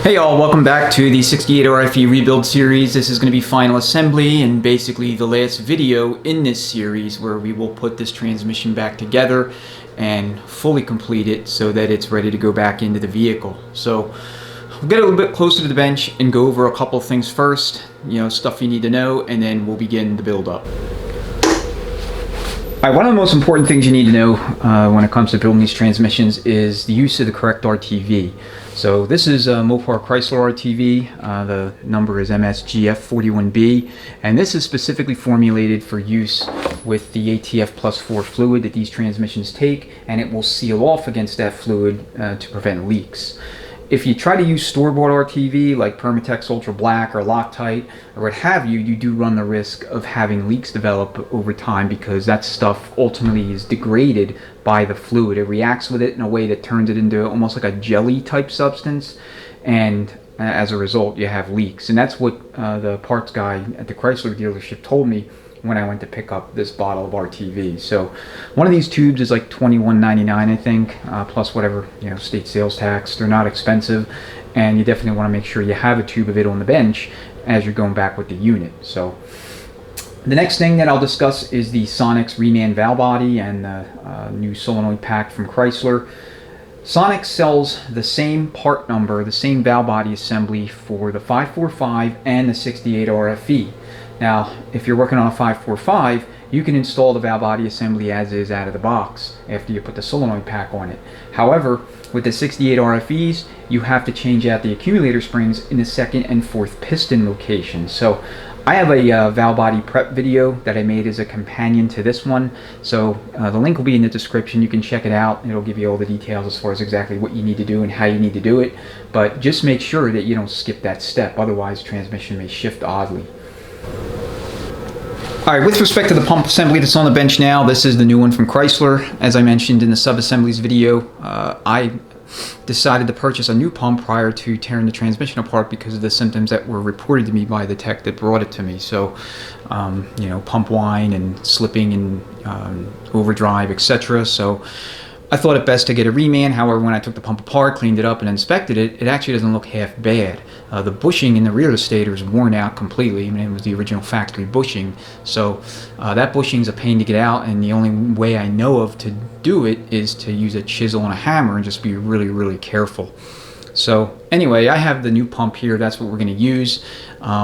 Hey y'all, welcome back to the 68 RFE rebuild series. This is going to be final assembly and basically the last video in this series where we will put this transmission back together and fully complete it so that it's ready to go back into the vehicle. So we'll get a little bit closer to the bench and go over a couple of things first, stuff you need to know, and then we'll begin the build up. Alright, one of the most important things you need to know when it comes to building these transmissions is the use of the correct RTV. So this is a Mopar Chrysler RTV. The number is MSGF41B, and this is specifically formulated for use with the ATF Plus 4 fluid that these transmissions take, and it will seal off against that fluid to prevent leaks. If you try to use store-bought RTV like Permatex Ultra Black or Loctite or what have you, you do run the risk of having leaks develop over time because that stuff ultimately is degraded by the fluid. It reacts with it in a way that turns it into almost like a jelly type substance, and as a result you have leaks. And that's what the parts guy at the Chrysler dealership told me when I went to pick up this bottle of RTV. So one of these tubes is like $21.99, I think, plus whatever state sales tax. They're not expensive, and you definitely want to make sure you have a tube of it on the bench as you're going back with the unit. So the next thing that I'll discuss is the Sonex reman valve body and the new solenoid pack from Chrysler. Sonex sells the same part number, the same valve body assembly for the 545 and the 68 RFE. Now, if you're working on a 545, you can install the valve body assembly as is out of the box after you put the solenoid pack on it. However, with the 68 RFEs, you have to change out the accumulator springs in the second and fourth piston location. So I have a valve body prep video that I made as a companion to this one. So the link will be in the description. You can check it out. It'll give you all the details as far as exactly what you need to do and how you need to do it. But just make sure that you don't skip that step. Otherwise, transmission may shift oddly. Alright, with respect to the pump assembly that's on the bench now, this is the new one from Chrysler. As I mentioned in the sub-assemblies video, I decided to purchase a new pump prior to tearing the transmission apart because of the symptoms that were reported to me by the tech that brought it to me. So, pump whine and slipping and overdrive, etc. So I thought it best to get a reman. However, when I took the pump apart, cleaned it up, and inspected it, it actually doesn't look half bad. The bushing in the rear of the stator is worn out completely. I mean, it was the original factory bushing. So that bushing is a pain to get out, and the only way I know of to do it is to use a chisel and a hammer and just be really, really careful. So anyway, I have the new pump here. That's what we're going to use.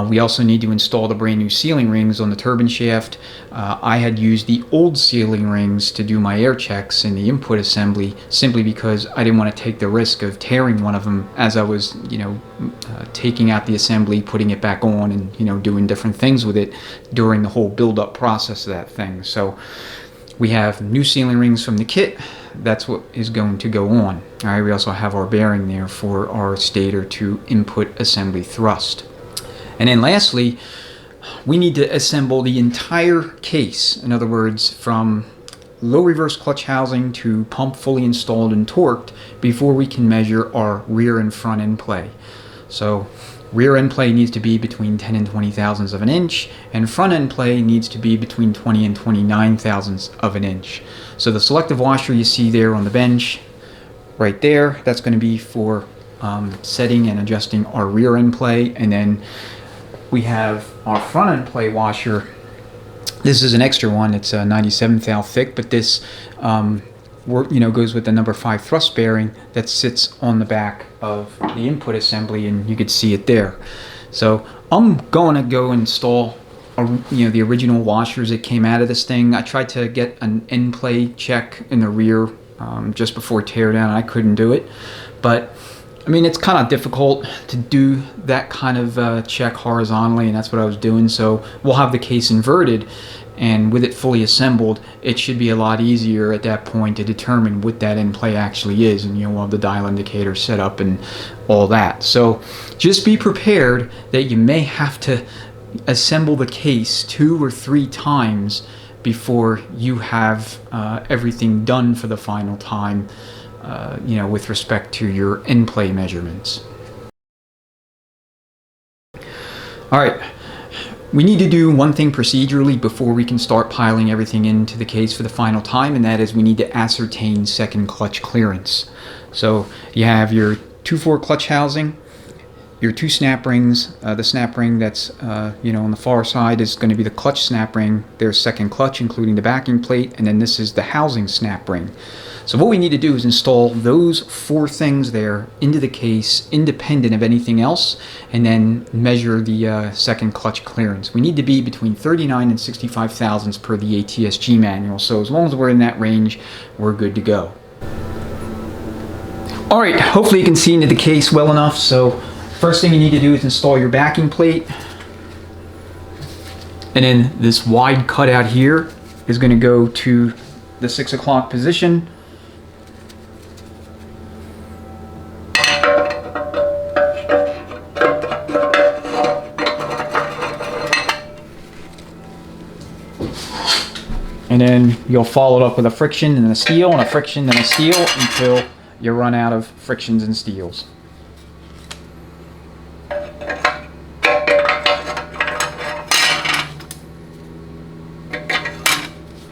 We also need to install the brand new sealing rings on the turbine shaft. I had used the old sealing rings to do my air checks in the input assembly simply because I didn't want to take the risk of tearing one of them as I was, taking out the assembly, putting it back on, and, doing different things with it during the whole build-up process of that thing. So we have new sealing rings from the kit. That's what is going to go on. All right, we also have our bearing there for our stator to input assembly thrust. And then lastly, we need to assemble the entire case. In other words, from low reverse clutch housing to pump fully installed and torqued before we can measure our rear and front end play. So rear end play needs to be between 10 and 20 thousandths of an inch, and front end play needs to be between 20 and 29 thousandths of an inch. So the selective washer you see there on the bench, right there, that's going to be for setting and adjusting our rear end play. And then we have our front end play washer. This is an extra one. It's a 97 thou thick, but this goes with the number 5 thrust bearing that sits on the back of the input assembly, and you could see it there. So I'm going to go install the original washers that came out of this thing. I tried to get an end play check in the rear just before teardown. I couldn't do it, but I mean, it's kind of difficult to do that kind of check horizontally, and that's what I was doing. So we'll have the case inverted, and with it fully assembled, it should be a lot easier at that point to determine what that end play actually is, and we'll have the dial indicator set up and all that. So just be prepared that you may have to assemble the case 2 or 3 times before you have everything done for the final time, with respect to your end play measurements. All right. We need to do one thing procedurally before we can start piling everything into the case for the final time, and that is we need to ascertain second clutch clearance. So you have your 2/4 clutch housing, your two snap rings. The snap ring that's on the far side is going to be the clutch snap ring. There's second clutch, including the backing plate, and then this is the housing snap ring. So what we need to do is install those four things there into the case, independent of anything else, and then measure the second clutch clearance. We need to be between 39 and 65 thousandths per the ATSG manual. So as long as we're in that range, we're good to go. All right, hopefully you can see into the case well enough. So first thing you need to do is install your backing plate. And then this wide cutout here is going to go to the 6 o'clock position. And then you'll follow it up with a friction and a steel, and a friction and a steel until you run out of frictions and steels.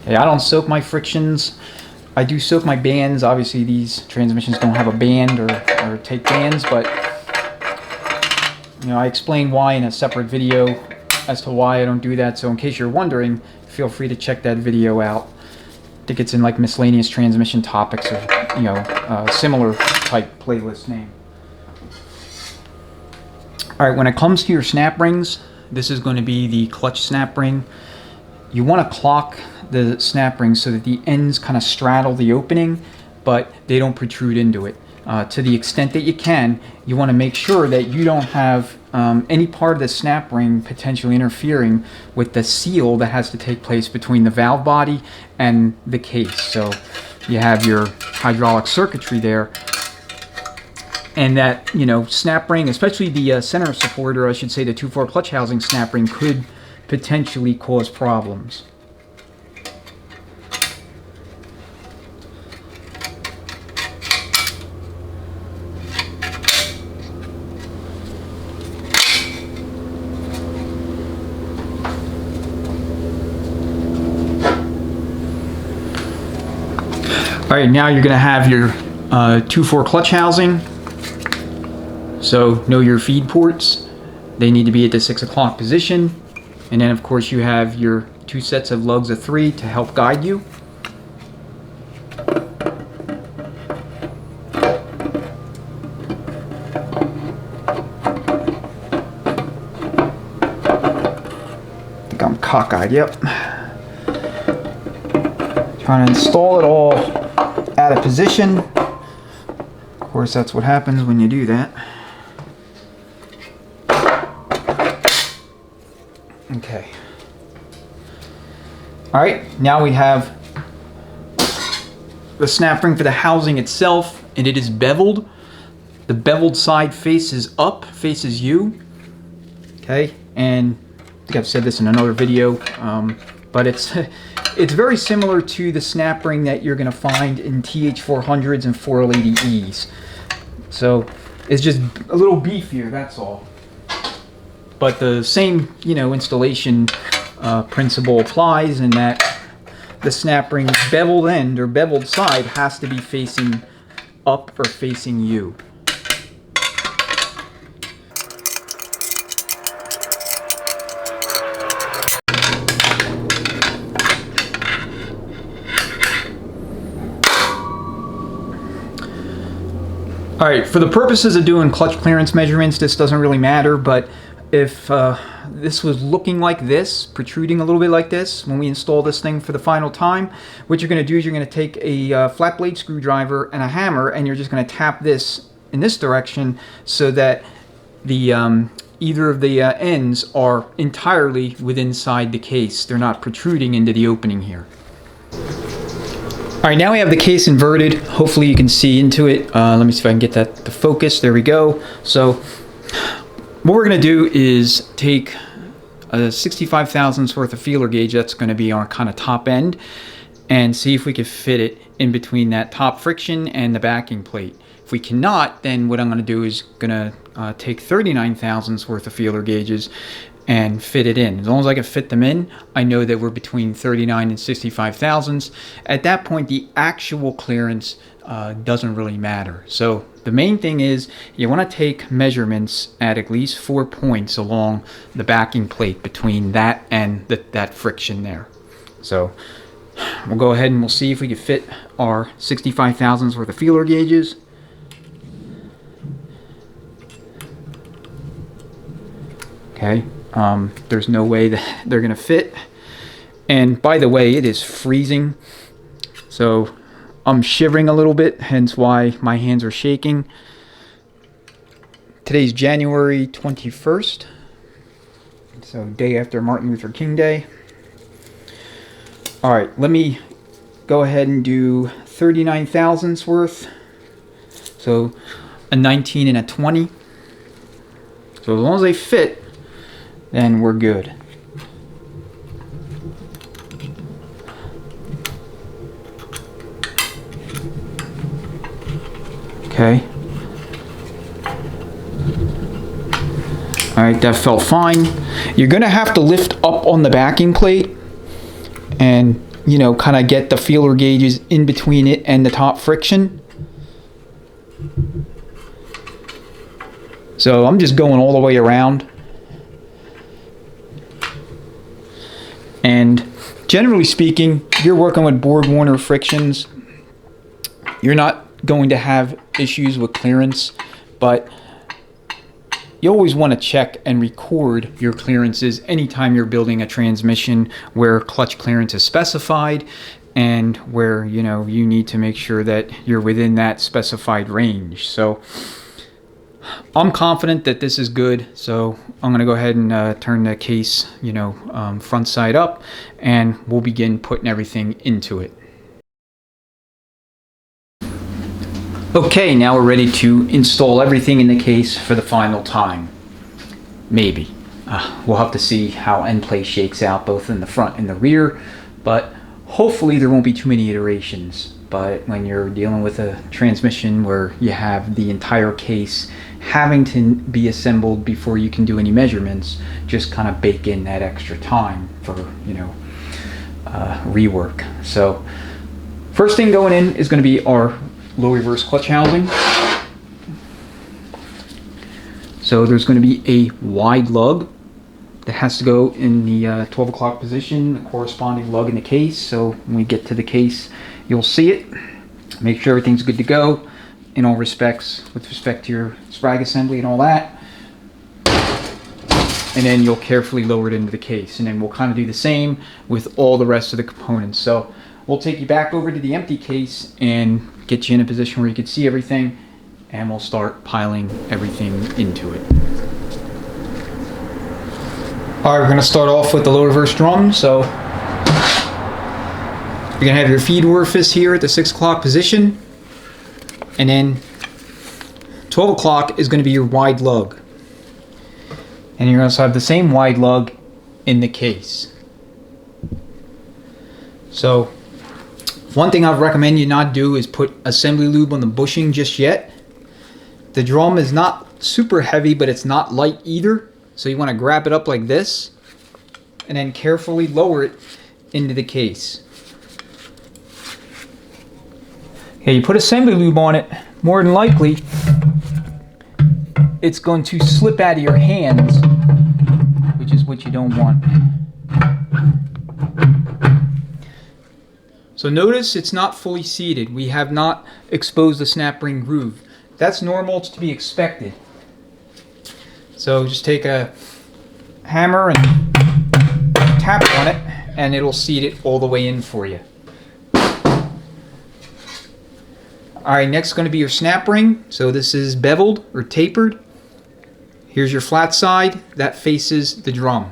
Okay, I don't soak my frictions. I do soak my bands. Obviously these transmissions don't have a band or take bands, but I explain why in a separate video as to why I don't do that. So in case you're wondering, feel free to check that video out. I think it's in like miscellaneous transmission topics or similar type playlist name. All right, when it comes to your snap rings, this is going to be the clutch snap ring. You want to clock the snap ring so that the ends kind of straddle the opening, but they don't protrude into it. To the extent that you can, you want to make sure that you don't have any part of the snap ring potentially interfering with the seal that has to take place between the valve body and the case. So you have your hydraulic circuitry there, and that snap ring, especially the center support, or I should say the 2/4 clutch housing snap ring, could potentially cause problems. All right, now you're going to have your 2/4 clutch housing. So know your feed ports. They need to be at the 6 o'clock position. And then of course you have your 2 sets of lugs of 3 to help guide you. I think I'm cockeyed, yep. Trying to install it all out of position. Of course, that's what happens when you do that. Okay. All right, now we have the snap ring for the housing itself, and it is beveled. The beveled side faces up, faces you. Okay, and I think I've said this in another video, but it's very similar to the snap ring that you're going to find in TH400s and 480Es. So it's just a little beefier, that's all. But the same, installation principle applies, in that the snap ring's beveled end or beveled side has to be facing up or facing you. All right, for the purposes of doing clutch clearance measurements, this doesn't really matter, but if this was looking like this, protruding a little bit like this, when we install this thing for the final time, what you're going to do is you're going to take a flat blade screwdriver and a hammer, and you're just going to tap this in this direction so that the either of the ends are entirely within inside the case. They're not protruding into the opening here. All right, now we have the case inverted. Hopefully you can see into it. Let me see if I can get that to focus. There we go. So what we're going to do is take a 65 thousandths worth of feeler gauge. That's going to be our kind of top end, and see if we can fit it in between that top friction and the backing plate. If we cannot, then what I'm going to do is going to take 39 thousandths worth of feeler gauges and fit it in. As long as I can fit them in, I know that we're between 39 and 65 thousandths. At that point, the actual clearance doesn't really matter. So The main thing is you want to take measurements at least 4 points along the backing plate between that and that friction there. So we'll go ahead and we'll see if we can fit our 65 thousandths worth of feeler gauges. Okay, there's no way that they're gonna fit. And by the way, it is freezing, so I'm shivering a little bit, hence why my hands are shaking. Today's January 21st, so day after Martin Luther King Day. All right, let me go ahead and do 39 thousandths worth. So a 19 and a 20. So as long as they fit, then we're good. Okay. All right, that felt fine. You're gonna have to lift up on the backing plate and, you know, kind of get the feeler gauges in between it and the top friction. So I'm just going all the way around. And generally speaking, if you're working with Borg-Warner frictions, you're not going to have issues with clearance, but you always want to check and record your clearances anytime you're building a transmission where clutch clearance is specified and where, you know, you need to make sure that you're within that specified range. So I'm confident that this is good, so I'm going to go ahead and turn the case, you know, front side up, and we'll begin putting everything into it. Okay, now we're ready to install everything in the case for the final time. Maybe. We'll have to see how end play shakes out both in the front and the rear, but hopefully there won't be too many iterations. But when you're dealing with a transmission where you have the entire case having to be assembled before you can do any measurements, just kind of bake in that extra time for, you know, rework. So first thing going in is going to be our low reverse clutch housing. So there's going to be a wide lug that has to go in the 12 o'clock position, the corresponding lug in the case. So when we get to the case, you'll see it. Make sure everything's good to go in all respects with respect to your sprag assembly and all that. And then you'll carefully lower it into the case. And then we'll kind of do the same with all the rest of the components. So we'll take you back over to the empty case and get you in a position where you can see everything, and we'll start piling everything into it. All right, we're gonna start off with the low reverse drum. So you're gonna have your feed orifice here at the 6 o'clock position, and then 12 o'clock is gonna be your wide lug. And you're gonna also have the same wide lug in the case. So one thing I'd recommend you not do is put assembly lube on the bushing just yet. The drum is not super heavy, but it's not light either. So you want to grab it up like this and then carefully lower it into the case. Okay, you put assembly lube on it, more than likely it's going to slip out of your hands, which is what you don't want. So notice it's not fully seated. We have not exposed the snap ring groove. That's normal, it's to be expected. So just take a hammer and tap on it, and it'll seat it all the way in for you. Alright, next is going to be your snap ring. So this is beveled or tapered. Here's your flat side, that faces the drum.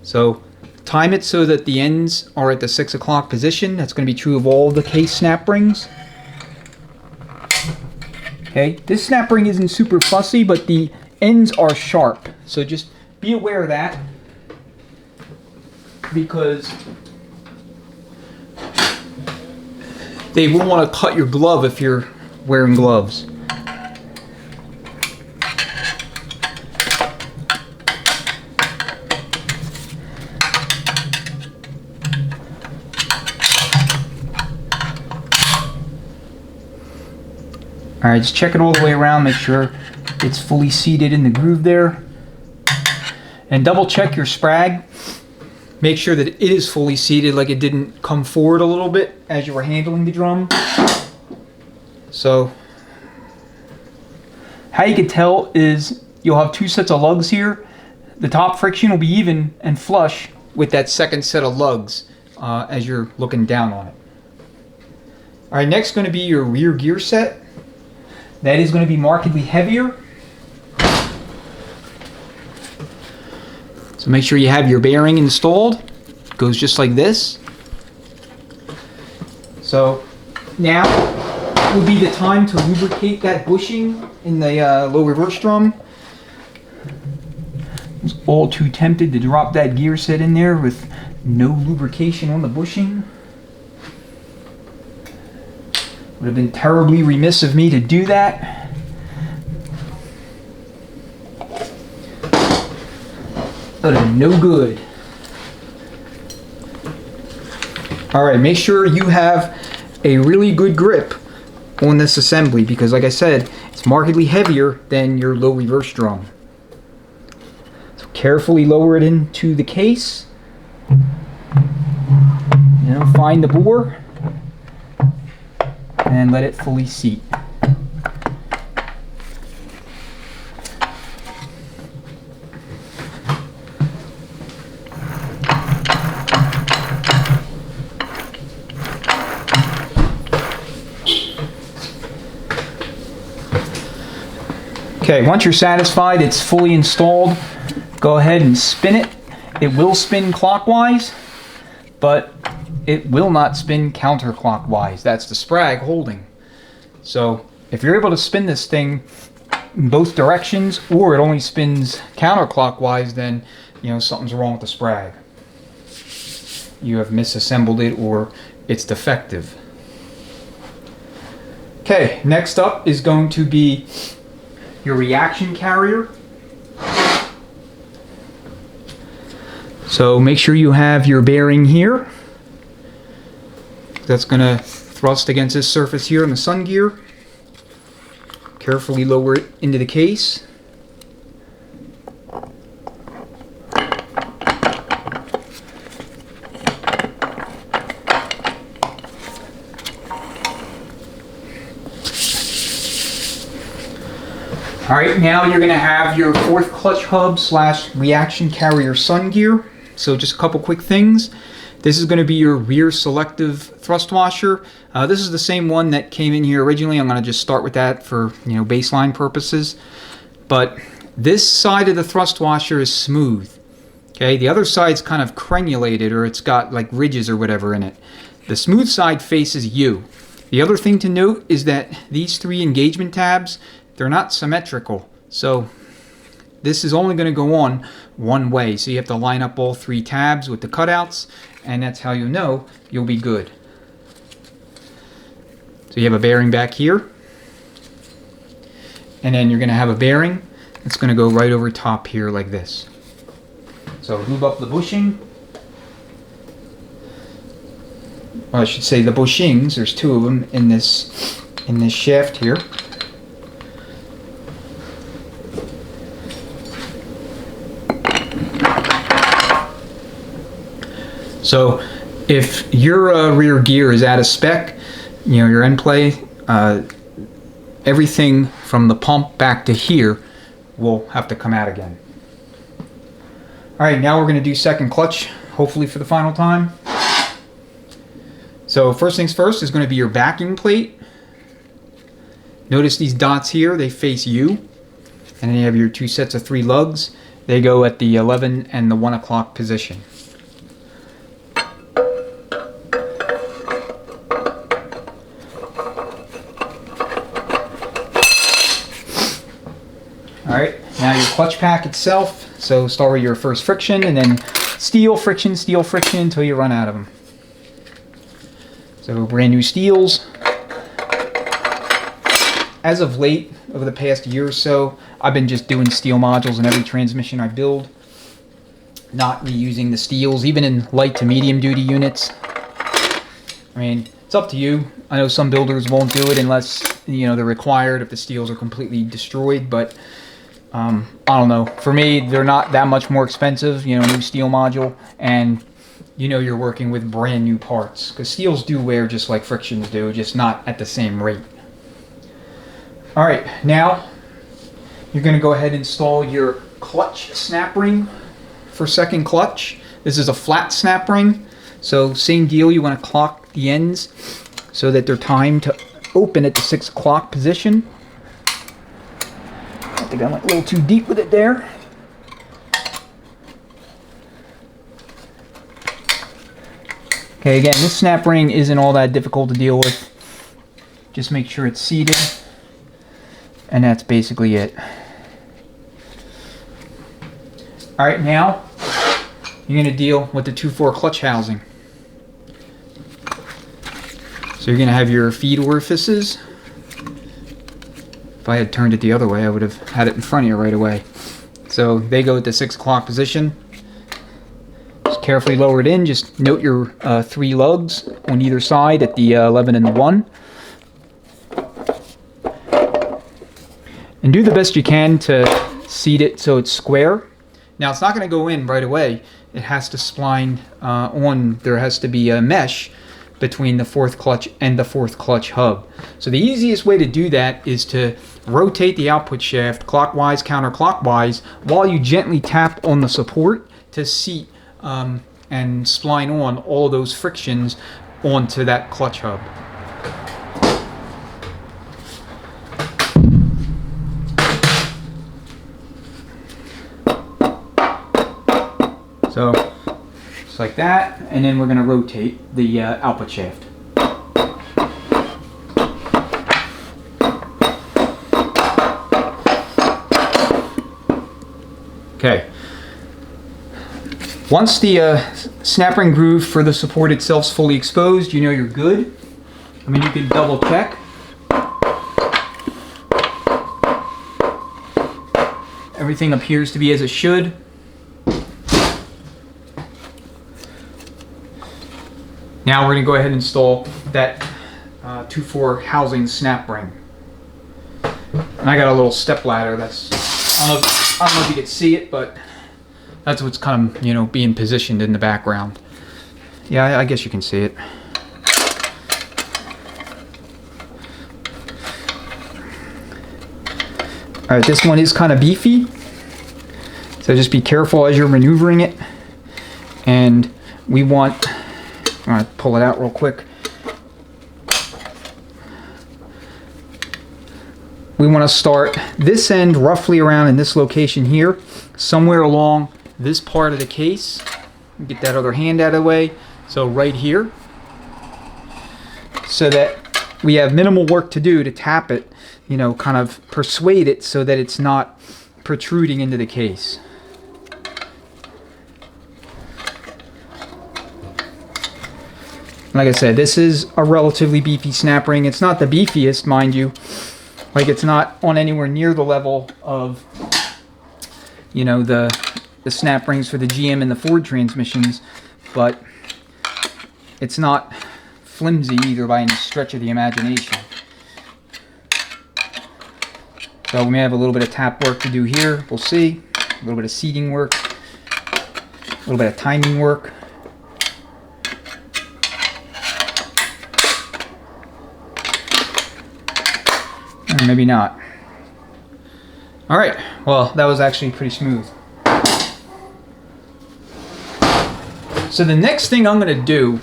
So time it so that the ends are at the 6 o'clock position. That's going to be true of all the case snap rings. Okay, this snap ring isn't super fussy, but the ends are sharp. So just be aware of that, because they will want to cut your glove if you're wearing gloves. Alright, just check it all the way around, make sure it's fully seated in the groove there. And double check your sprag. Make sure that it is fully seated, like it didn't come forward a little bit as you were handling the drum. So, how you can tell is you'll have two sets of lugs here. The top friction will be even and flush with that second set of lugs as you're looking down on it. Alright, next going to be your rear gear set. That is going to be markedly heavier. So make sure you have your bearing installed. It goes just like this. So now would be the time to lubricate that bushing in the low reverse drum. I was all too tempted to drop that gear set in there with no lubrication on the bushing. Would have been terribly remiss of me to do that. But no good. Alright, make sure you have a really good grip on this assembly because like I said, it's markedly heavier than your low reverse drum. So carefully lower it into the case. Now find the bore and let it fully seat. Okay, once you're satisfied it's fully installed, go ahead and spin it. It will spin clockwise, but it will not spin counterclockwise. That's the sprag holding. So if you're able to spin this thing in both directions or it only spins counterclockwise, then you know something's wrong with the sprag. You have misassembled it or it's defective. Okay, next up is going to be your reaction carrier. So make sure you have your bearing here. That's going to thrust against this surface here on the sun gear. Carefully lower it into the case. Alright, now you're going to have your fourth clutch hub / reaction carrier sun gear. So just a couple quick things. This is going to be your rear selective thrust washer. This is the same one that came in here originally. I'm going to just start with that for baseline purposes. But this side of the thrust washer is smooth. Okay, the other side's kind of crenulated, or it's got like ridges or whatever in it. The smooth side faces you. The other thing to note is that these three engagement tabs, they're not symmetrical. So this is only going to go on one way. So you have to line up all three tabs with the cutouts, and that's how you know you'll be good. So you have a bearing back here, and then you're going to have a bearing that's going to go right over top here like this. So lube up the bushing. Well, I should say the bushings. There's two of them in this shaft here. So if your rear gear is out of spec, your end play, everything from the pump back to here will have to come out again. Alright, now we're going to do second clutch, hopefully for the final time. So first things first is going to be your backing plate. Notice these dots here, they face you. And then you have your two sets of 3 lugs. They go at the 11 and the 1 o'clock position. Alright, now your clutch pack itself. So start with your first friction and then steel friction until you run out of them. So brand new steels. As of late, over the past year or so, I've been just doing steel modules in every transmission I build. Not reusing the steels, even in light to medium duty units. I mean, It's up to you. I know some builders won't do it unless, you know, they're required if the steels are completely destroyed, but I don't know. For me, they're not that much more expensive, you know, new steel module, and you know you're working with brand new parts, because steels do wear just like frictions do, just not at the same rate. All right, now you're going to go ahead and install your clutch snap ring for second clutch. This is a flat snap ring, so same deal. You want to clock the ends so that they're timed to open at the 6 o'clock position. I think I went a little too deep with it there. Okay, again, this snap ring isn't all that difficult to deal with. Just make sure it's seated, and that's basically it. All right, now you're going to deal with the 2/4 clutch housing. So you're going to have your feed orifices. If I had turned it the other way, I would have had it in front of you right away. So they go at the 6 o'clock position. Just carefully lower it in. Just note your 3 lugs on either side at the 11 and the 1. And do the best you can to seat it so it's square. Now it's not going to go in right away. It has to spline on. There has to be a mesh between the 4th clutch and the 4th clutch hub. So the easiest way to do that is to rotate the output shaft clockwise, counterclockwise, while you gently tap on the support to seat and spline on all those frictions onto that clutch hub. So, just like that, and then we're going to rotate the output shaft. Okay. Once the snap ring groove for the support itself is fully exposed, you know you're good. I mean, you can double check. Everything appears to be as it should. Now we're going to go ahead and install that 2/4 housing snap ring. And I got a little step ladder that's, I don't know if you can see it, but that's what's kind of, you know, being positioned in the background. Yeah, I guess you can see it. All right, this one is kind of beefy, so just be careful as you're maneuvering it. And we want, I'm going to pull it out real quick. We want to start this end roughly around in this location here, somewhere along this part of the case. Get that other hand out of the way. So right here, so that we have minimal work to do to tap it, you know, kind of persuade it so that it's not protruding into the case. Like I said, this is a relatively beefy snap ring. It's not the beefiest, mind you. Like, it's not on anywhere near the level of, you know, the snap rings for the GM and the Ford transmissions, but it's not flimsy either by any stretch of the imagination. So we may have a little bit of tap work to do here. We'll see. A little bit of seating work, a little bit of timing work. Or maybe not. All right, well, that was actually pretty smooth. So the next thing I'm going to do,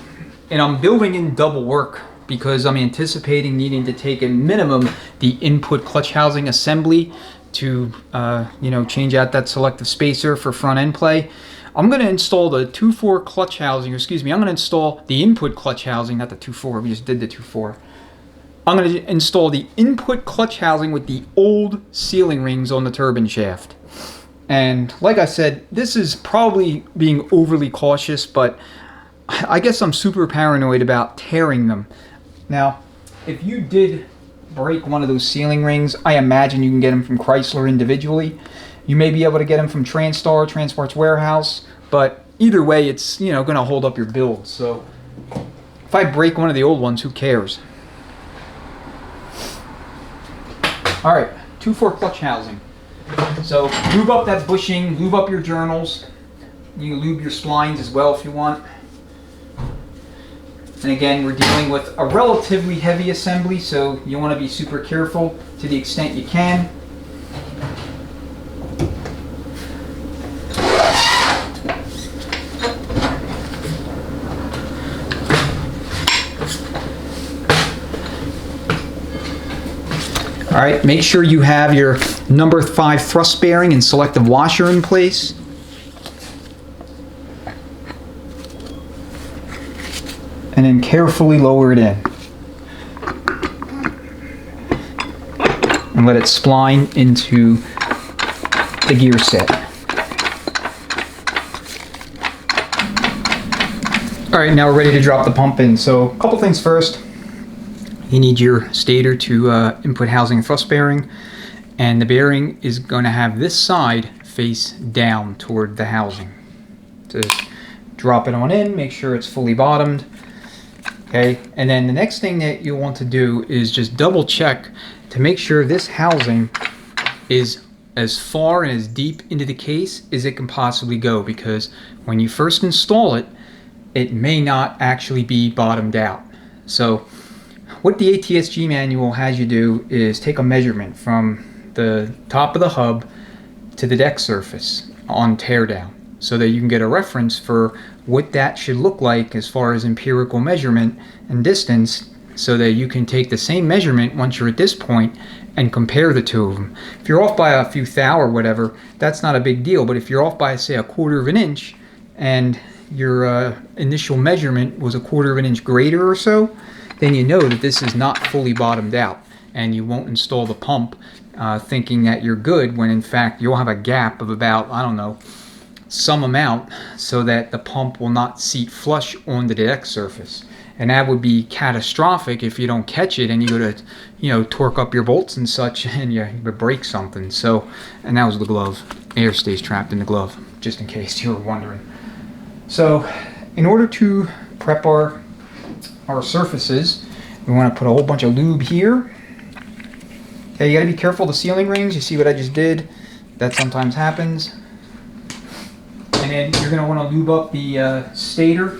and I'm building in double work because I'm anticipating needing to take a minimum the input clutch housing assembly to you know, change out that selective spacer for front end play. I'm going to install the 2/4 clutch housing, or excuse me, I'm going to install the input clutch housing, not the 2/4, we just did the 2/4. I'm going to install the input clutch housing with the old sealing rings on the turbine shaft. And like I said, this is probably being overly cautious, but I guess I'm super paranoid about tearing them. Now, if you did break one of those sealing rings, I imagine you can get them from Chrysler individually. You may be able to get them from Transtar, Transports Warehouse, but either way, it's, you know, going to hold up your build. So If I break one of the old ones, who cares? All right, 2/4 clutch housing. So lube up that bushing, lube up your journals. You can lube your splines as well if you want. And again, we're dealing with a relatively heavy assembly, so you want to be super careful to the extent you can. All right, make sure you have your number 5 thrust bearing and selective washer in place. And then carefully lower it in. And let it spline into the gear set. All right, now we're ready to drop the pump in. So a couple things first. You need your stator to input housing and thrust bearing. And the bearing is going to have this side face down toward the housing. To drop it on in, make sure it's fully bottomed. Okay, and then the next thing that you'll want to do is just double check to make sure this housing is as far and as deep into the case as it can possibly go, because when you first install it, it may not actually be bottomed out. So what the ATSG manual has you do is take a measurement from the top of the hub to the deck surface on teardown, so that you can get a reference for what that should look like as far as empirical measurement and distance, so that you can take the same measurement once you're at this point and compare the two of them. If you're off by a few thou or whatever, that's not a big deal, but if you're off by, say, 1/4 of an inch and your initial measurement was 1/4 of an inch greater or so, then you know that this is not fully bottomed out, and you won't install the pump thinking that you're good, when in fact you'll have a gap of about, I don't know, some amount, so that the pump will not seat flush on the deck surface. And that would be catastrophic if you don't catch it and you go to, you know, torque up your bolts and such and you break something. So, and that was the glove. Air stays trapped in the glove, just in case you were wondering. So, in order to prep our surfaces, we want to put a whole bunch of lube here. Okay, you got to be careful of the sealing rings. You see what I just did? That sometimes happens. And then you're going to want to lube up the stator.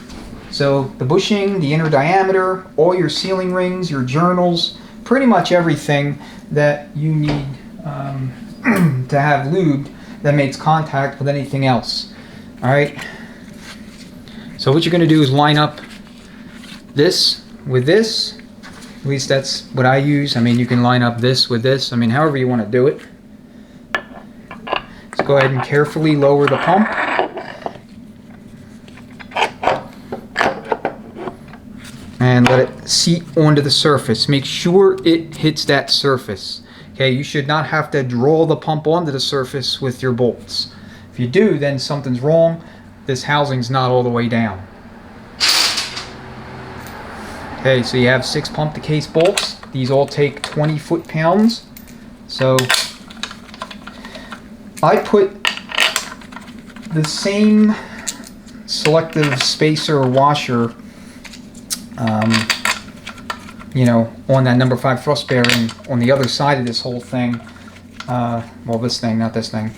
So the bushing, the inner diameter, all your sealing rings, your journals, pretty much everything that you need to have lubed that makes contact with anything else. All right. So what you're going to do is line up this with this. At least that's what I use. I mean, you can line up this with this. I mean, however you want to do it. Let's go ahead and carefully lower the pump. And let it seat onto the surface. Make sure it hits that surface. Okay, you should not have to draw the pump onto the surface with your bolts. If you do, then something's wrong. This housing's not all the way down. Okay, so you have 6 pump to case bolts. These all take 20 foot-pounds. So I put the same selective spacer or washer, you know, on that number 5 thrust bearing on the other side of this whole thing. Well, this thing, not this thing,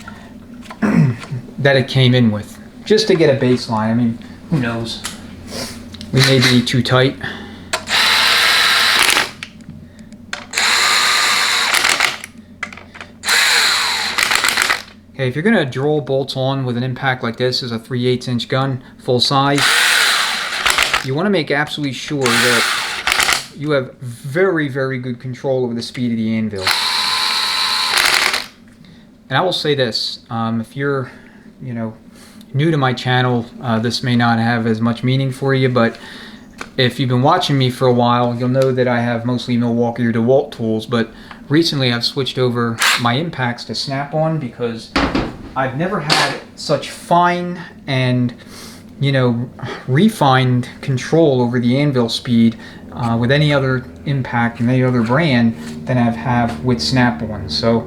that it came in with, just to get a baseline. I mean, who knows? We may be too tight. Okay, if you're going to drill bolts on with an impact like this as a 3/8 inch gun, full size, you want to make absolutely sure that you have very, very good control over the speed of the anvil. And I will say this, if you're, you know, new to my channel, this may not have as much meaning for you, but if you've been watching me for a while, you'll know that I have mostly Milwaukee or DeWalt tools, but recently I've switched over my impacts to Snap-on because I've never had such fine and, you know, refined control over the anvil speed with any other impact and any other brand than I have with Snap-on. So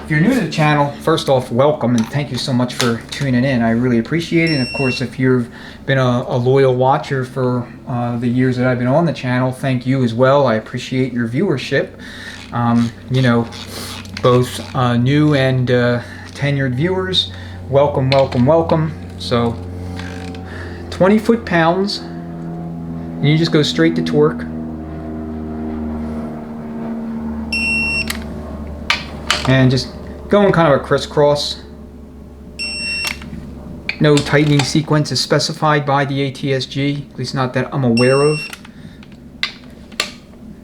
If you're new to the channel, first off, welcome and thank you so much for tuning in. I really appreciate it. And of course, if you've been a loyal watcher for the years that I've been on the channel, thank you as well. I appreciate your viewership. You know, both new and tenured viewers, welcome, welcome, welcome. So 20 foot-pounds, and you just go straight to torque. And just going kind of a crisscross. No tightening sequence is specified by the ATSG, at least not that I'm aware of.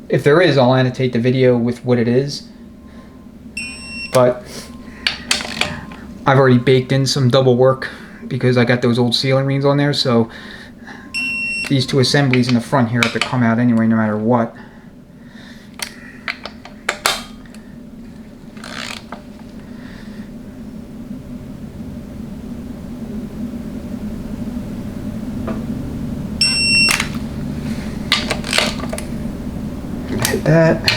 If there is, I'll annotate the video with what it is. But I've already baked in some double work because I got those old sealing rings on there, so these two assemblies in the front here have to come out anyway, no matter what. Hit that,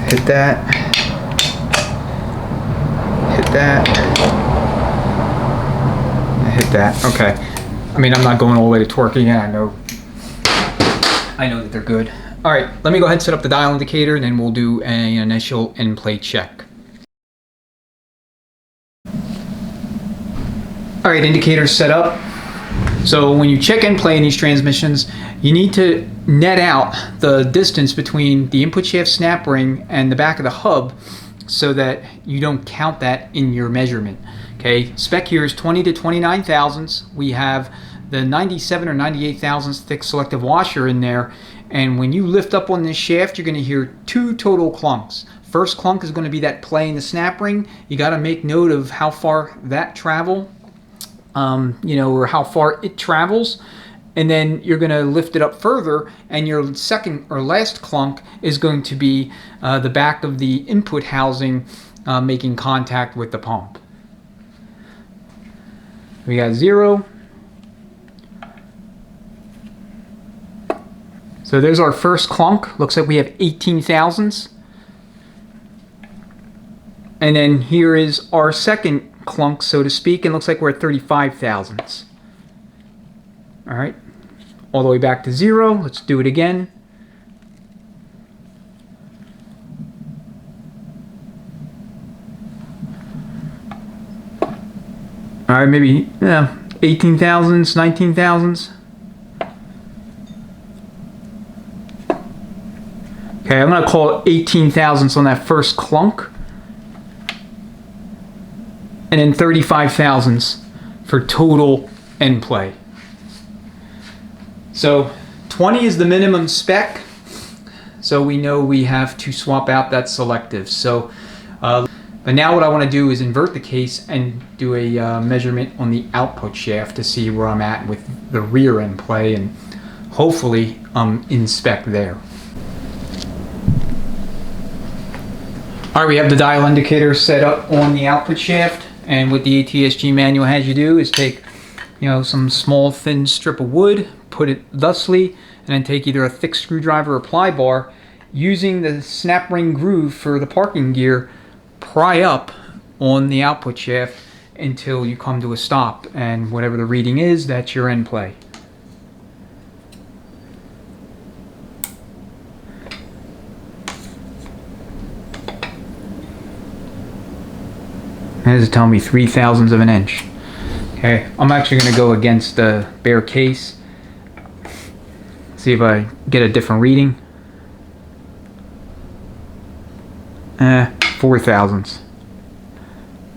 hit that, hit that, and hit that. Okay. I mean, I'm not going all the way to torque again. I know that they're good. All right, let me go ahead and set up the dial indicator, and then we'll do an initial end play check. All right, indicator's set up. So when you check end play in these transmissions, you need to net out the distance between the input shaft snap ring and the back of the hub so that you don't count that in your measurement. Okay, spec here is 20 to 29 thousandths. We have the 97 or 98 thousandths thick selective washer in there, and when you lift up on this shaft, you're going to hear two total clunks. First clunk is going to be that play in the snap ring. You got to make note of how far that travel, you know, or how far it travels, and then you're going to lift it up further, and your second or last clunk is going to be the back of the input housing making contact with the pump. We got 0. So there's our first clunk. Looks like we have 18 thousandths. And then here is our second clunk, so to speak, and looks like we're at 35 thousandths. All right, all the way back to 0. Let's do it again. All right, maybe 18 thousandths, 19 thousandths. Okay, I'm gonna call it 18 thousandths on that first clunk, and then 35 thousandths for total end play. So 20 is the minimum spec, so we know we have to swap out that selective. So but now what I want to do is invert the case and do a measurement on the output shaft to see where I'm at with the rear end play, and hopefully I'm in spec there. All right, we have the dial indicator set up on the output shaft, and what the ATSG manual has you do is take, you know, some small thin strip of wood, put it thusly, and then take either a thick screwdriver or ply bar, using the snap ring groove for the parking gear, pry up on the output shaft until you come to a stop, and whatever the reading is, that's your end play. That is telling me 3 thousandths of an inch. Okay, I'm actually going to go against the bare case, see if I get a different reading. 4 thousandths,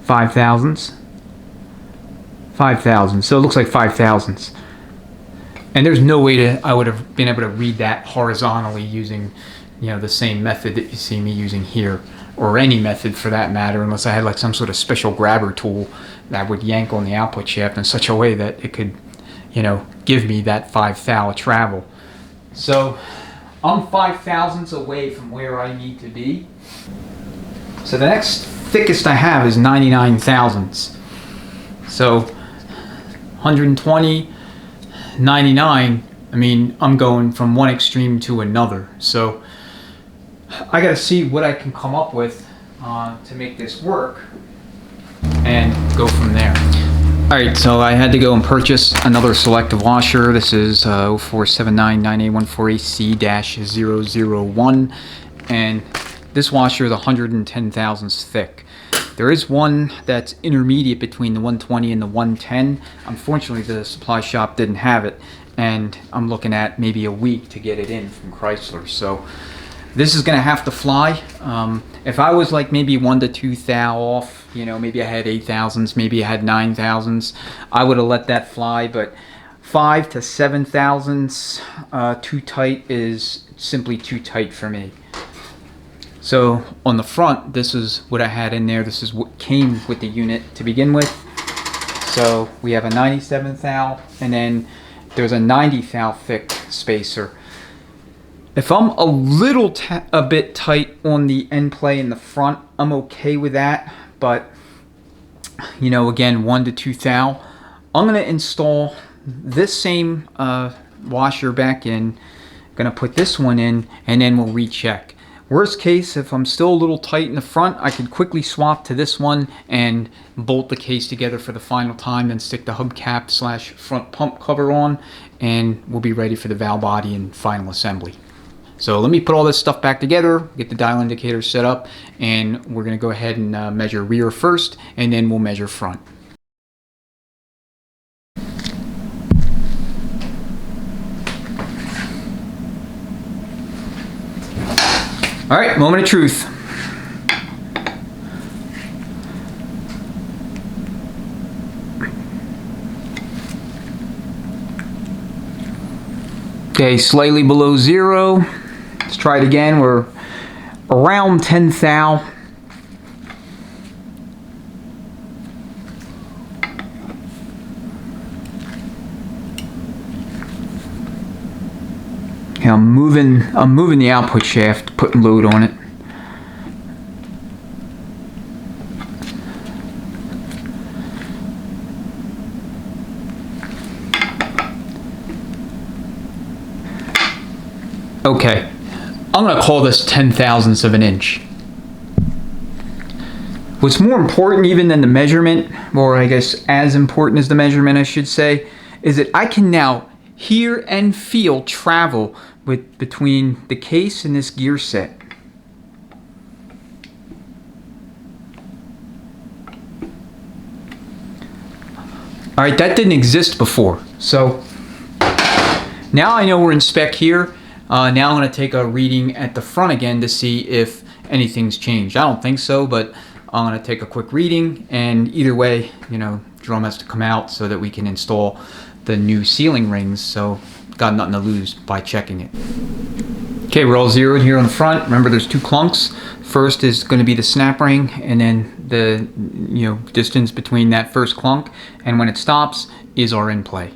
5 thousandths, 5 thousandths. So it looks like 5 thousandths. And there's no way to I would have been able to read that horizontally using, you know, the same method that you see me using here, or any method for that matter, unless I had like some sort of special grabber tool that would yank on the output shaft in such a way that it could, you know, give me that 5 thou travel. So I'm 5 thousandths away from where I need to be. So the next thickest I have is 99 thousandths. So 120, 99, I mean, I'm going from one extreme to another. So I gotta see what I can come up with to make this work and go from there. Alright, so I had to go and purchase another selective washer. This is 04799814AC-001, and this washer is 110 thousandths thick. There is one that's intermediate between the 120 and the 110. Unfortunately, the supply shop didn't have it, and I'm looking at maybe a week to get it in from Chrysler. So this is gonna have to fly. If I was like maybe 1 to 2 thou off, you know, maybe I had 8 thousandths, maybe I had 9 thousandths, I would have let that fly. But 5 to 7 thousandths too tight is simply too tight for me. So on the front, this is what I had in there. This is what came with the unit to begin with. So we have a 97 thou, and then there's a 90 thou thick spacer. If I'm a bit tight on the end play in the front, I'm okay with that. But, you know, again, 1 to 2 thou. I'm going to install this same washer back in. Going to put this one in, and then we'll recheck. Worst case, if I'm still a little tight in the front, I could quickly swap to this one and bolt the case together for the final time, then stick the hubcap / front pump cover on, and we'll be ready for the valve body and final assembly. So let me put all this stuff back together, get the dial indicator set up, and we're going to go ahead and measure rear first, and then we'll measure front. All right, moment of truth. Okay, slightly below 0. Let's try it again. We're around 10 thou. Okay, I'm moving the output shaft, putting load on it. Okay, I'm going to call this 10 thousandths of an inch. What's more important even than the measurement, or I guess as important as the measurement I should say, is that I can now hear and feel travel between the case and this gear set. Alright, that didn't exist before. So now I know we're in spec here. Now I'm going to take a reading at the front again to see if anything's changed. I don't think so, but I'm going to take a quick reading, and either way, you know, drum has to come out so that we can install the new sealing rings. So got nothing to lose by checking it. Okay, we're all zeroed here on the front. Remember, there's 2 clunks. First is going to be the snap ring, and then the distance between that first clunk and when it stops is our in play.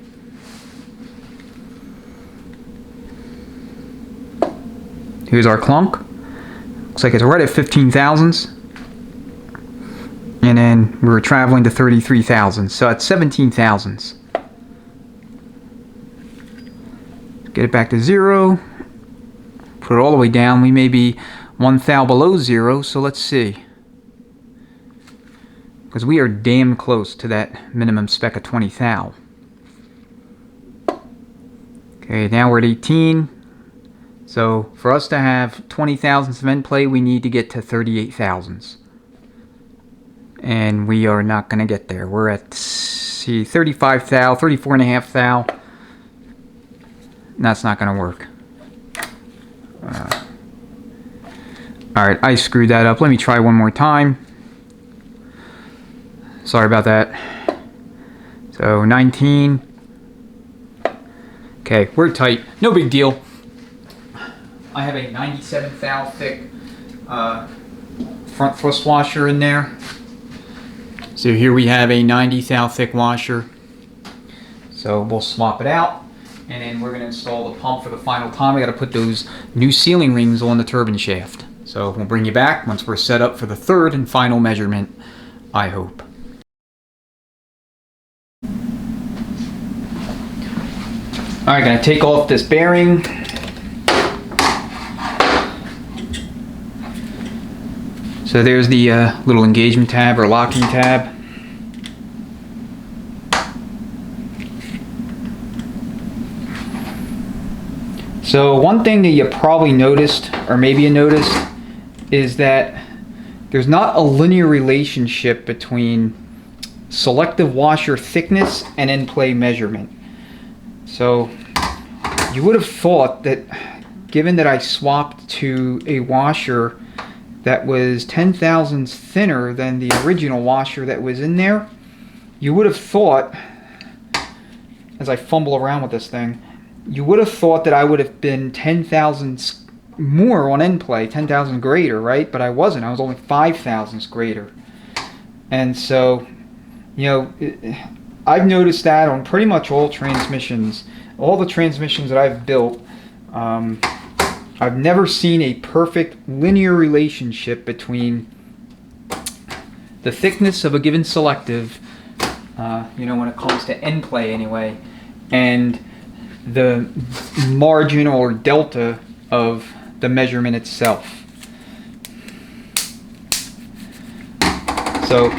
Here's our clunk. Looks like it's right at 15 thousandths. And then we were traveling to 33 thousandths, so at 17 thousandths. Get it back to 0. Put it all the way down. We may be 1 thou below 0, so let's see. Because we are damn close to that minimum spec of 20 thou. Okay, now we're at 18. So for us to have 20 thousandths of end play, we need to get to 38 thousandths. And we are not going to get there. We're at, see, 35 thou, 34 and a half thou. That's not going to work. Alright, I screwed that up. Let me try one more time. Sorry about that. So 19. Okay, we're tight. No big deal. I have a 97 thou thick front thrust washer in there. So here we have a 90 thou thick washer. So we'll swap it out, and then we're going to install the pump for the final time. We got to put those new sealing rings on the turbine shaft. So we'll bring you back once we're set up for the third and final measurement, I hope. Alright, going to take off this So there's the little engagement tab or locking tab. So one thing that you probably noticed, or maybe you noticed, is that there's not a linear relationship between selective washer thickness and end play measurement. So you would have thought that, given that I swapped to a washer that was 10 thousandths thinner than the original washer that was in there, you would have thought, as I fumble around with this thing, you would have thought that I would have been 10 thousandths more on end play, 10 thousandths greater, right? But I wasn't. I was only 5 thousandths greater. And so, you know, I've noticed that on pretty much all transmissions. All the transmissions that I've built, I've never seen a perfect linear relationship between the thickness of a given selective, you know, when it comes to end play anyway, and the margin or delta of the measurement itself. So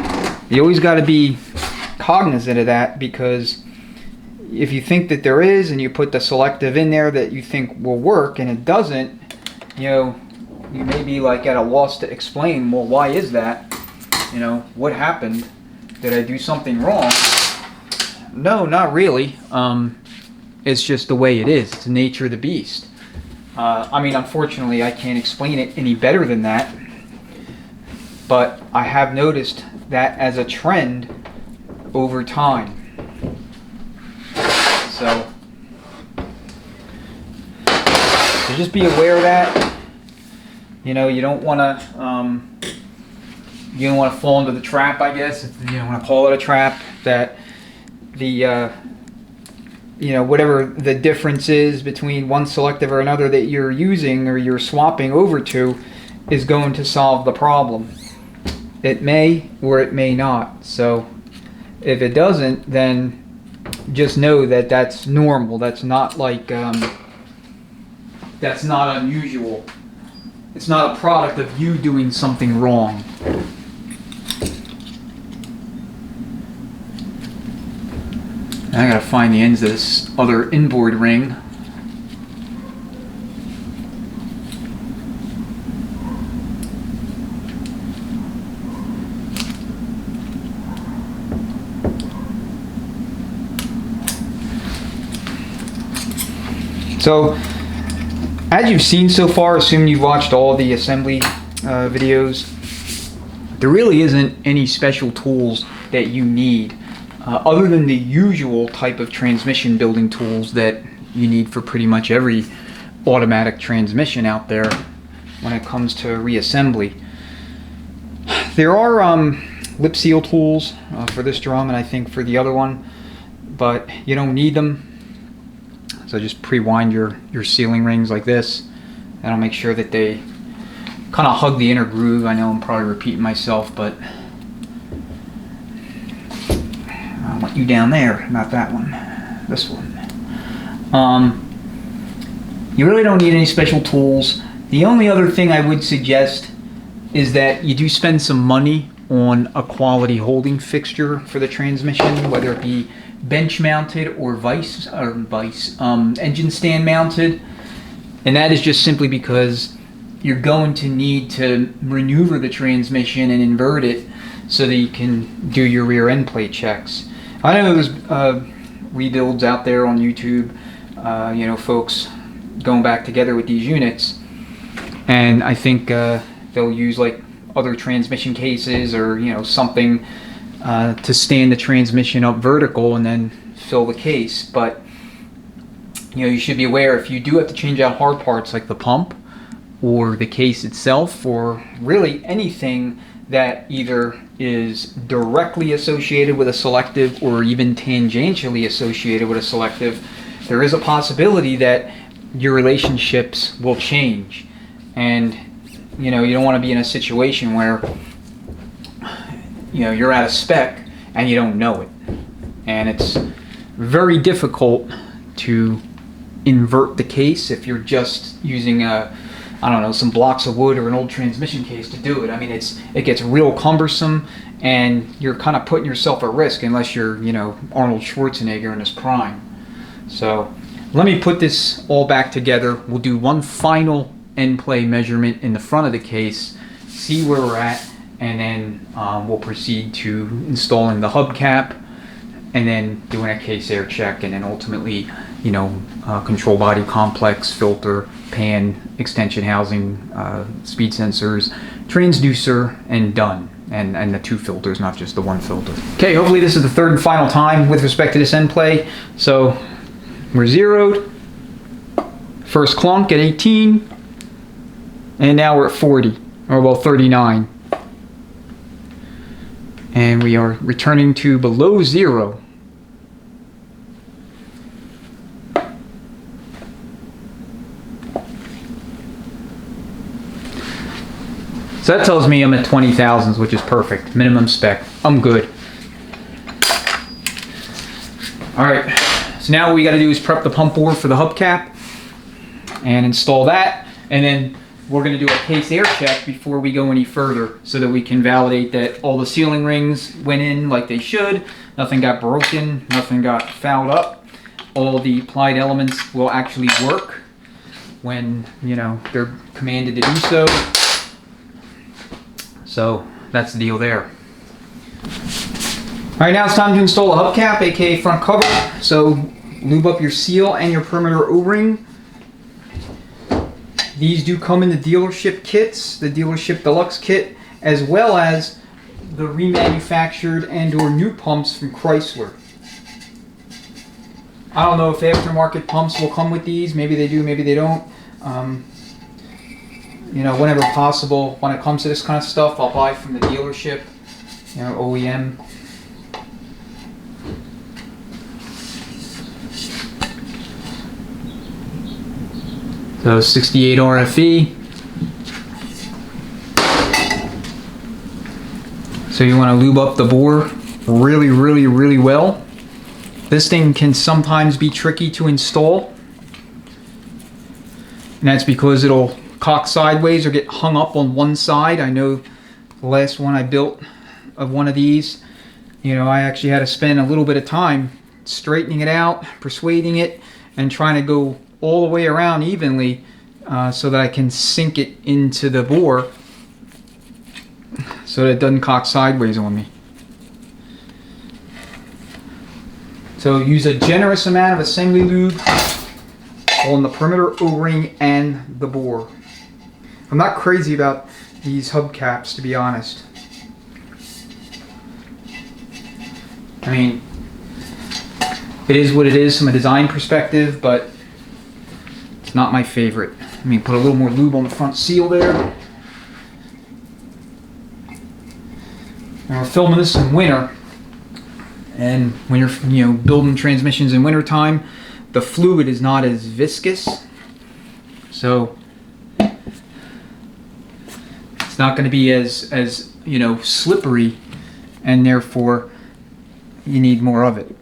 you always got to be cognizant of that, because if you think that there is and you put the selective in there that you think will work and it doesn't, you know, you may be like at a loss to explain, well, why is that? You know, what happened? Did I do something wrong? No, not really. It's just the way it is. It's the nature of the beast. I mean, unfortunately, I can't explain it any better than that. But I have noticed that as a trend over time. So just be aware of that. You know, you don't want to fall into the trap, I guess, if you don't want to call it a trap, that the you know, whatever the difference is between one selective or another that you're using or you're swapping over to is going to solve the problem. It may or it may not. So if it doesn't, then just know that that's normal. That's not like that's not unusual. It's not a product of you doing something wrong. I gotta find the ends of this other inboard ring. So, as you've seen so far, assuming you've watched all the assembly videos, there really isn't any special tools that you need. Other than the usual type of transmission building tools that you need for pretty much every automatic transmission out there when it comes to reassembly. There are lip seal tools for this drum and I think for the other one, but you don't need them. So just pre-wind your sealing rings like this. That'll make sure that they kind of hug the inner groove. I know I'm probably repeating myself, but I want you down there, not that one, this one. You really don't need any special tools. The only other thing I would suggest is that you do spend some money on a quality holding fixture for the transmission, whether it be bench mounted or engine stand mounted. And that is just simply because you're going to need to maneuver the transmission and invert it so that you can do your rear end plate checks. I know there's rebuilds out there on YouTube, you know, folks going back together with these units, and I think they'll use like other transmission cases or, you know, something to stand the transmission up vertical and then fill the case. But you know, you should be aware, if you do have to change out hard parts like the pump or the case itself, or really anything that either is directly associated with a selective or even tangentially associated with a selective, there is a possibility that your relationships will change. And you know, you don't want to be in a situation where, you know, you're at a spec and you don't know it. And it's very difficult to invert the case if you're just using a I don't know, some blocks of wood or an old transmission case to do it. I mean, it gets real cumbersome, and you're kind of putting yourself at risk unless you're, you know, Arnold Schwarzenegger in his prime. So let me put this all back together. We'll do one final end play measurement in the front of the case, see where we're at, and then we'll proceed to installing the hubcap, and then doing a case air check, and then ultimately, you know, control body complex, filter, pan, extension housing, speed sensors, transducer, and done. And the 2 filters, not just the 1 filter. Okay, hopefully this is the 3rd and final time with respect to this end play. So we're zeroed, first clunk at 18, and now we're at 40, or well, 39. And we are returning to below 0. So that tells me I'm at 20 thousandths, which is perfect. Minimum spec. I'm good. Alright, so now what we got to do is prep the pump bore for the hubcap and install that. And then we're going to do a case air check before we go any further so that we can validate that all the sealing rings went in like they should. Nothing got broken. Nothing got fouled up. All the applied elements will actually work when, you know, they're commanded to do so. So that's the deal there. Alright, now it's time to install a hubcap, aka front cover. So lube up your seal and your perimeter O-ring. These do come in the dealership kits, the dealership deluxe kit, as well as the remanufactured and or new pumps from Chrysler. I don't know if aftermarket pumps will come with these. Maybe they do, maybe they don't. You know, whenever possible, when it comes to this kind of stuff, I'll buy from the dealership, you know, OEM. So 68 RFE. So you want to lube up the bore really, really, really well. This thing can sometimes be tricky to install. And that's because it'll cock sideways or get hung up on one side. I know the last one I built of one of these, you know, I actually had to spend a little bit of time straightening it out, persuading it, and trying to go all the way around evenly so that I can sink it into the bore so that it doesn't cock sideways on me. So use a generous amount of assembly lube on the perimeter O-ring and the bore. I'm not crazy about these hubcaps, to be honest. I mean, it is what it is from a design perspective, but it's not my favorite. I mean, put a little more lube on the front seal there. And we're filming this in winter, and when you're, you know, building transmissions in wintertime, the fluid is not as viscous, so it's not going to be as you know, slippery, and therefore you need more of it.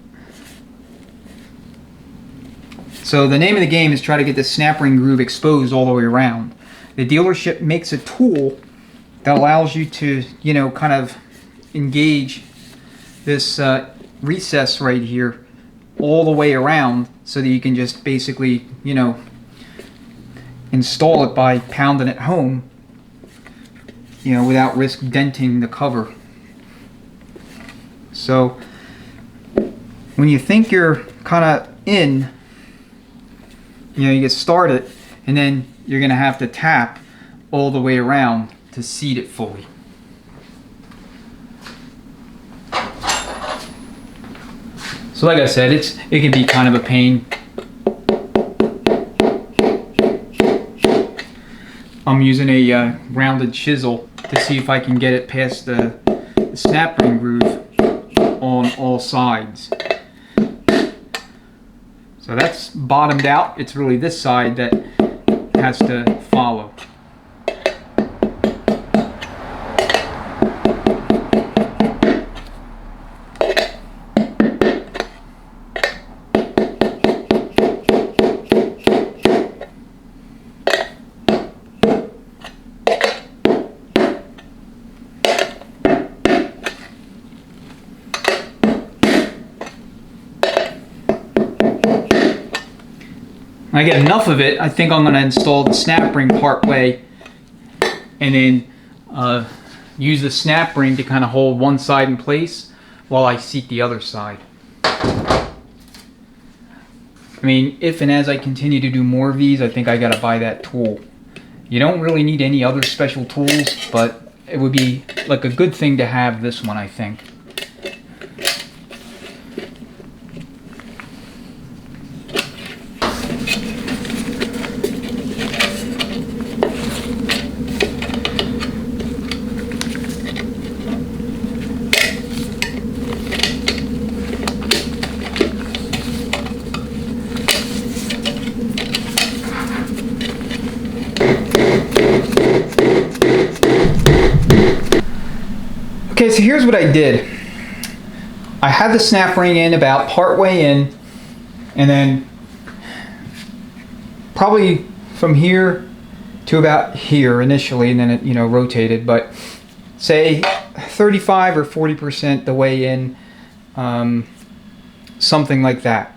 So the name of the game is try to get the snap ring groove exposed all the way around. The dealership makes a tool that allows you to, you know, kind of engage this recess right here all the way around so that you can just basically, you know, install it by pounding it home, you know, without risk denting the cover. So when you think you're kind of in, you know, you get started, and then you're going to have to tap all the way around to seat it fully. So like I said, it can be kind of a pain. I'm using a rounded chisel to see if I can get it past the snap ring groove on all sides. So that's bottomed out. It's really this side that has to follow. When I get enough of it, I think I'm going to install the snap ring part way, and then use the snap ring to kind of hold one side in place while I seat the other side. I mean, if and as I continue to do more of these, I think I got to buy that tool. You don't really need any other special tools, but it would be like a good thing to have this one, I think. Okay, so here's what I did. I had the snap ring in about part way in, and then probably from here to about here initially, and then it, you know, rotated, but say 35 or 40% the way in, something like that.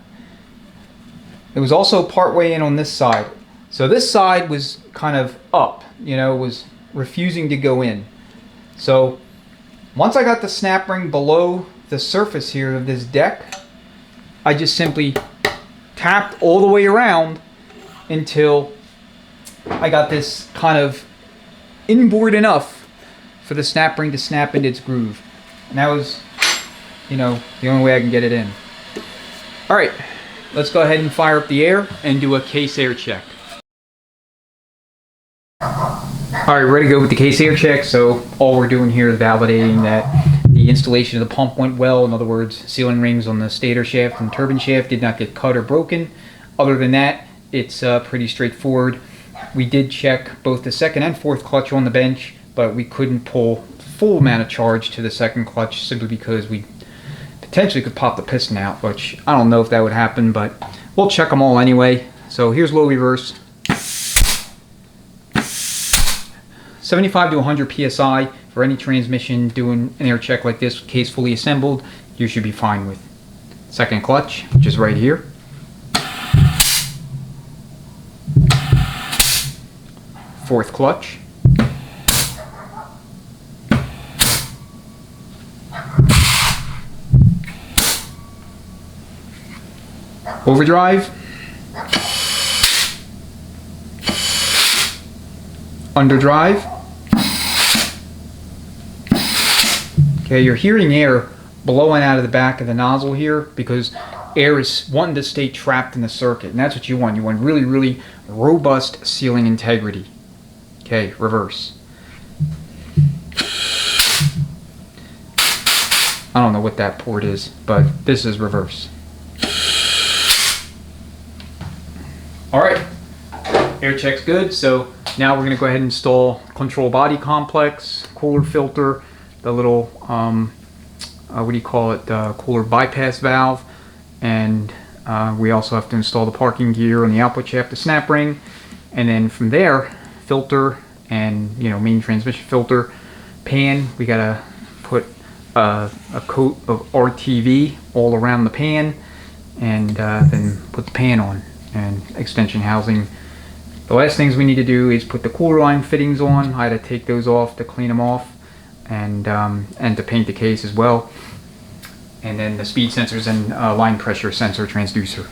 It was also part way in on this side. So this side was kind of up, you know, was refusing to go in. So once I got the snap ring below the surface here of this deck, I just simply tapped all the way around until I got this kind of inboard enough for the snap ring to snap into its groove. And that was, you know, the only way I can get it in. All right, let's go ahead and fire up the air and do a case air check. All right, ready to go with the case air check. So all we're doing here is validating that the installation of the pump went well. In other words, sealing rings on the stator shaft and turbine shaft did not get cut or broken. Other than that, it's pretty straightforward. We did check both the second and fourth clutch on the bench, but we couldn't pull full amount of charge to the second clutch simply because we potentially could pop the piston out, which I don't know if that would happen, but we'll check them all anyway. So here's low reverse. 75 to 100 psi for any transmission doing an air check like this, case fully assembled, you should be fine with. Second clutch, which is right here. Fourth clutch. Overdrive. Underdrive. Okay, you're hearing air blowing out of the back of the nozzle here because air is wanting to stay trapped in the circuit, and that's what you want. You want really, really robust sealing integrity. Okay, reverse. I don't know what that port is, but this is reverse. All right, air check's good, so now we're going to go ahead and install control body complex, cooler filter, the little, what do you call it, cooler bypass valve, and we also have to install the parking gear on the output shaft, the snap ring, and then from there, filter and, you know, main transmission filter, pan, we got to put a coat of RTV all around the pan, and then put the pan on, and extension housing. The last things we need to do is put the cooler line fittings on. I had to take those off to clean them off, and to paint the case as well. And then the speed sensors and line pressure sensor transducer.